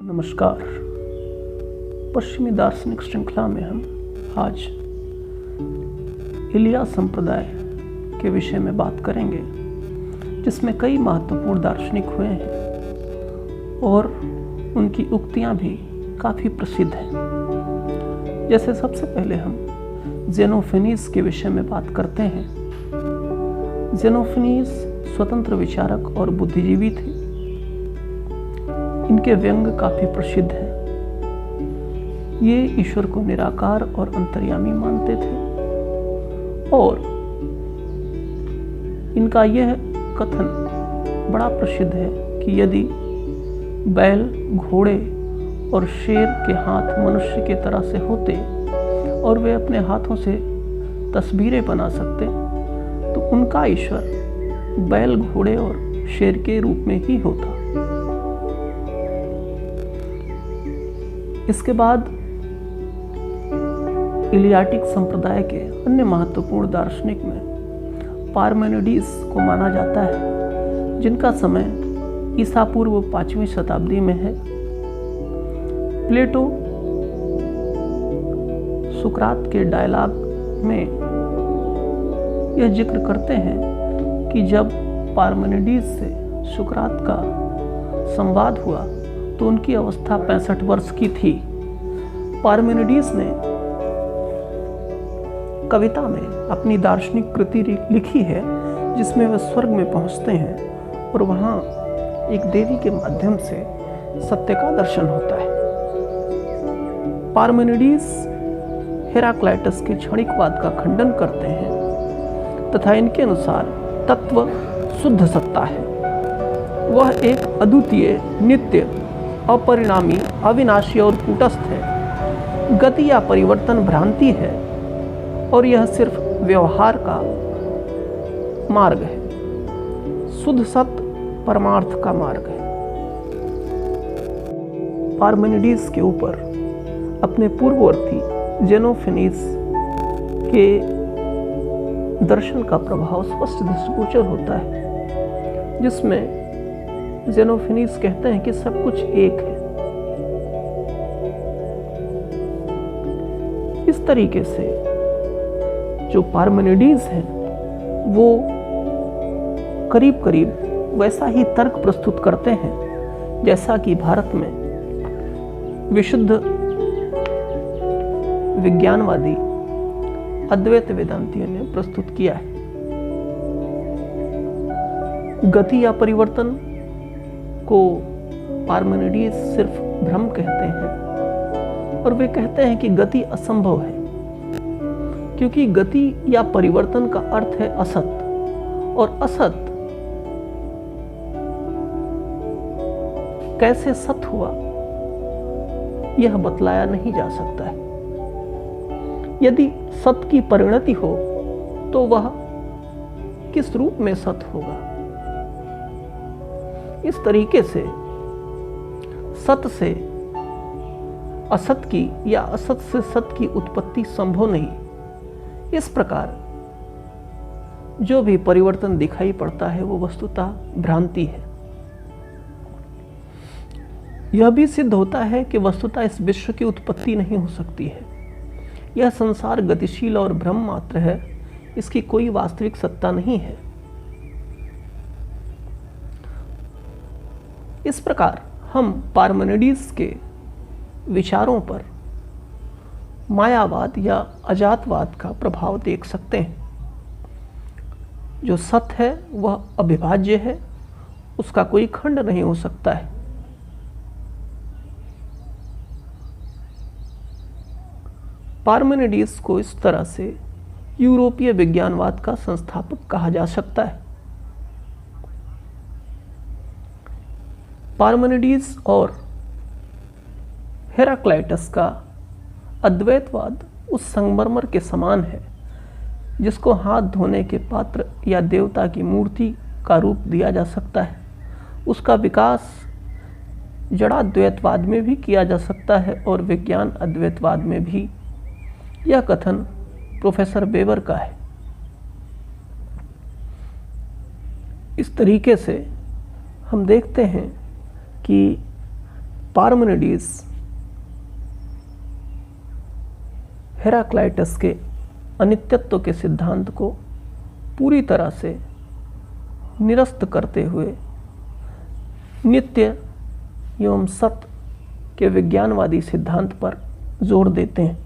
नमस्कार। पश्चिमी दार्शनिक श्रृंखला में हम आज इलिया संप्रदाय के विषय में बात करेंगे, जिसमें कई महत्वपूर्ण दार्शनिक हुए हैं और उनकी उक्तियां भी काफ़ी प्रसिद्ध हैं। जैसे सबसे पहले हम जेनोफेनीस के विषय में बात करते हैं। जेनोफेनीस स्वतंत्र विचारक और बुद्धिजीवी थे। इनके व्यंग काफी प्रसिद्ध हैं। ये ईश्वर को निराकार और अंतर्यामी मानते थे और इनका यह कथन बड़ा प्रसिद्ध है कि यदि बैल, घोड़े और शेर के हाथ मनुष्य के तरह से होते और वे अपने हाथों से तस्वीरें बना सकते, तो उनका ईश्वर बैल, घोड़े और शेर के रूप में ही होता। इसके बाद इलियाटिक संप्रदाय के अन्य महत्वपूर्ण दार्शनिक में पार्मेनिडीज को माना जाता है, जिनका समय ईसा पूर्व 5वीं शताब्दी में है। प्लेटो सुकरात के डायलॉग में यह जिक्र करते हैं कि जब पार्मेनिडीज से सुकरात का संवाद हुआ तो उनकी अवस्था 65 वर्ष की थी। पार्मेनिडीज ने कविता में अपनी दार्शनिक कृति लिखी है, जिसमें वे स्वर्ग में पहुंचते हैं और वहां एक देवी के माध्यम से सत्य का दर्शन होता है। पार्मेनिडीज हेराक्लाइटस के क्षणिकवाद का खंडन करते हैं तथा इनके अनुसार तत्व शुद्ध सत्ता है। वह एक अद्वितीय, नित्य, अपरिणामी, अविनाशी और कूटस्थ है। गति या परिवर्तन भ्रांति है और यह सिर्फ व्यवहार का मार्ग है। शुद्ध सत्य परमार्थ का मार्ग है। पार्मेनिडीज के ऊपर अपने पूर्ववर्ती जेनोफेनीस के दर्शन का प्रभाव स्पष्ट दृष्टिगोचर होता है, जिसमें जेनोफेनीस कहते हैं कि सब कुछ एक है। इस तरीके से जो पार्मेनिडीज हैं वो करीब करीब वैसा ही तर्क प्रस्तुत करते हैं जैसा कि भारत में विशुद्ध विज्ञानवादी अद्वैत वेदांतियों ने प्रस्तुत किया है। गति या परिवर्तन को पार्मेनिडीज सिर्फ भ्रम कहते हैं और वे कहते हैं कि गति असंभव है, क्योंकि गति या परिवर्तन का अर्थ है असत, और असत कैसे सत हुआ यह बतलाया नहीं जा सकता है। यदि सत की परिणति हो तो वह किस रूप में सत होगा। इस तरीके से सत से असत की या असत से सत की उत्पत्ति संभव नहीं। इस प्रकार जो भी परिवर्तन दिखाई पड़ता है वो वस्तुतः भ्रांति है। यह भी सिद्ध होता है कि वस्तुतः इस विश्व की उत्पत्ति नहीं हो सकती है। यह संसार गतिशील और भ्रम मात्र है, इसकी कोई वास्तविक सत्ता नहीं है। इस प्रकार हम पार्मेनिडीज के विचारों पर मायावाद या अजातवाद का प्रभाव देख सकते हैं। जो सत्य है वह अविभाज्य है, उसका कोई खंड नहीं हो सकता है। पार्मेनिडीज को इस तरह से यूरोपीय विज्ञानवाद का संस्थापक कहा जा सकता है। पार्मेनिडीज और हेराक्लाइटस का अद्वैतवाद उस संगमरमर के समान है जिसको हाथ धोने के पात्र या देवता की मूर्ति का रूप दिया जा सकता है। उसका विकास जड़ाद्वैतवाद में भी किया जा सकता है और विज्ञान अद्वैतवाद में भी। यह कथन प्रोफेसर वेबर का है। इस तरीके से हम देखते हैं कि पार्मेनिडीज हेराक्लाइटस के अनित्यत्व के सिद्धांत को पूरी तरह से निरस्त करते हुए नित्य एवं सत्य के विज्ञानवादी सिद्धांत पर जोर देते हैं।